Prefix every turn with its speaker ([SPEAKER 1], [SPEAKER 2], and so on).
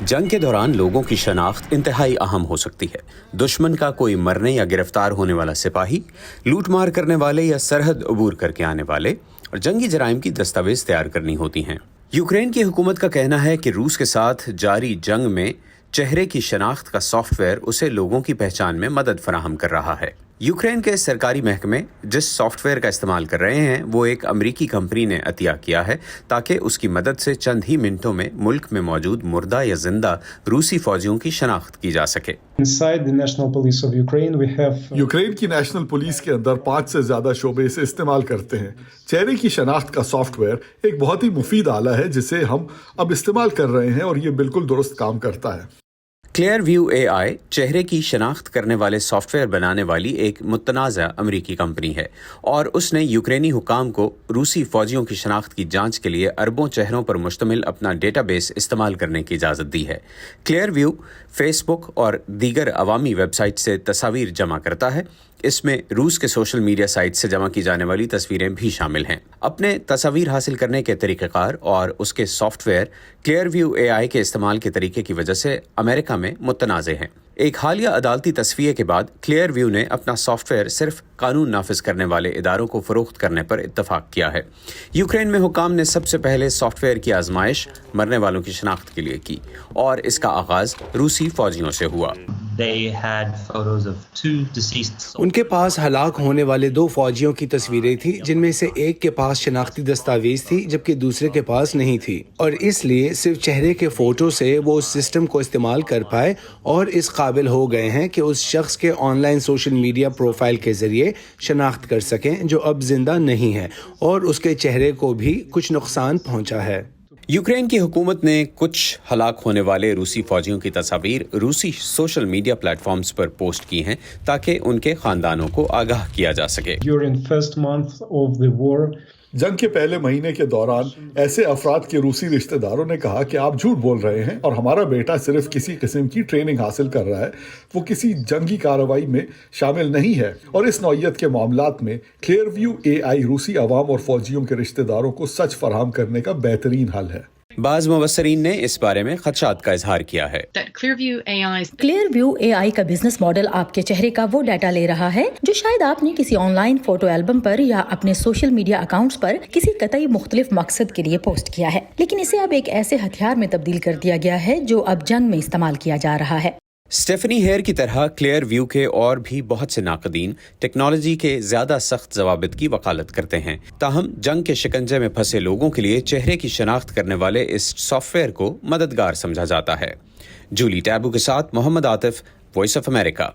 [SPEAKER 1] جنگ کے دوران لوگوں کی شناخت انتہائی اہم ہو سکتی ہے۔ دشمن کا کوئی مرنے یا گرفتار ہونے والا سپاہی، لوٹ مار کرنے والے یا سرحد عبور کر کے آنے والے، اور جنگی جرائم کی دستاویز تیار کرنی ہوتی ہیں۔ یوکرین کی حکومت کا کہنا ہے کہ روس کے ساتھ جاری جنگ میں چہرے کی شناخت کا سافٹ ویئر اسے لوگوں کی پہچان میں مدد فراہم کر رہا ہے۔ یوکرین کے سرکاری محکمے جس سافٹ ویئر کا استعمال کر رہے ہیں وہ ایک امریکی کمپنی نے عطیہ کیا ہے تاکہ اس کی مدد سے چند ہی منٹوں میں ملک میں موجود مردہ یا زندہ روسی فوجیوں کی شناخت کی جا سکے۔
[SPEAKER 2] یوکرین کی نیشنل پولیس کے اندر 5 سے زیادہ شعبے اسے استعمال کرتے ہیں۔ چہرے کی شناخت کا سافٹ ویئر ایک بہت ہی مفید آلہ ہے جسے ہم اب استعمال کر رہے ہیں اور یہ بالکل درست کام کرتا ہے۔
[SPEAKER 1] کلیئر ویو اے آئی چہرے کی شناخت کرنے والے سافٹ ویئر بنانے والی ایک متنازع امریکی کمپنی ہے اور اس نے یوکرینی حکام کو روسی فوجیوں کی شناخت کی جانچ کے لیے اربوں چہروں پر مشتمل اپنا ڈیٹا بیس استعمال کرنے کی اجازت دی ہے۔ کلیئر ویو فیس بک اور دیگر عوامی ویب سائٹ سے تصاویر جمع کرتا ہے۔ اس میں روس کے سوشل میڈیا سائٹ سے جمع کی جانے والی تصویریں بھی شامل ہیں۔ اپنے تصاویر حاصل کرنے کے طریقہ کار اور اس کے سافٹ ویئر کلیئر ویو اے آئی کے استعمال کے طریقے کی وجہ سے امریکہ میں متنازع ہیں۔ ایک حالیہ عدالتی تصفیے کے بعد کلیئر ویو نے اپنا سافٹ ویئر صرف قانون نافذ کرنے والے اداروں کو فروخت کرنے پر اتفاق کیا ہے۔ یوکرین میں حکام نے سب سے پہلے سافٹ ویئر کی آزمائش مرنے والوں کی شناخت کے لیے کی اور اس کا آغاز روسی فوجیوں سے ہوا۔
[SPEAKER 3] ان کے پاس ہلاک ہونے والے 2 فوجیوں کی تصویریں تھیں جن میں سے ایک کے پاس شناختی دستاویز تھی جبکہ دوسرے کے پاس نہیں تھی، اور اس لیے صرف چہرے کے فوٹو سے وہ اس سسٹم کو استعمال کر پائے اور اس قابل ہو گئے ہیں کہ اس شخص کے on line social media profile کے ذریعے شناخت کر سکیں جو اب زندہ نہیں ہے اور اس کے چہرے کو بھی کچھ نقصان پہنچا ہے۔
[SPEAKER 1] یوکرین کی حکومت نے کچھ ہلاک ہونے والے روسی فوجیوں کی تصاویر روسی سوشل میڈیا پلیٹ فارمز پر پوسٹ کی ہیں تاکہ ان کے خاندانوں کو آگاہ کیا جا سکے۔
[SPEAKER 2] جنگ کے پہلے مہینے کے دوران ایسے افراد کے روسی رشتہ داروں نے کہا کہ آپ جھوٹ بول رہے ہیں اور ہمارا بیٹا صرف کسی قسم کی ٹریننگ حاصل کر رہا ہے، وہ کسی جنگی کارروائی میں شامل نہیں ہے۔ اور اس نوعیت کے معاملات میں کلیئر ویو اے آئی روسی عوام اور فوجیوں کے رشتہ داروں کو سچ فراہم کرنے کا بہترین حل ہے۔
[SPEAKER 1] بعض مبصرین نے اس بارے میں خدشات کا اظہار کیا ہے۔
[SPEAKER 4] کلیئر ویو اے آئی کا بزنس ماڈل آپ کے چہرے کا وہ ڈیٹا لے رہا ہے جو شاید آپ نے کسی آن لائن فوٹو البم پر یا اپنے سوشل میڈیا اکاؤنٹس پر کسی قطعی مختلف مقصد کے لیے پوسٹ کیا ہے، لیکن اسے اب ایک ایسے ہتھیار میں تبدیل کر دیا گیا ہے جو اب جنگ میں استعمال کیا جا رہا ہے۔
[SPEAKER 1] اسٹیفنی ہیئر کی طرح کلیئر ویو کے اور بھی بہت سے ناقدین ٹیکنالوجی کے زیادہ سخت ضوابط کی وکالت کرتے ہیں، تاہم جنگ کے شکنجے میں پھنسے لوگوں کے لیے چہرے کی شناخت کرنے والے اس سافٹ ویئر کو مددگار سمجھا جاتا ہے۔ جولی ٹیبو کے ساتھ محمد عاطف، وائس آف امریکہ۔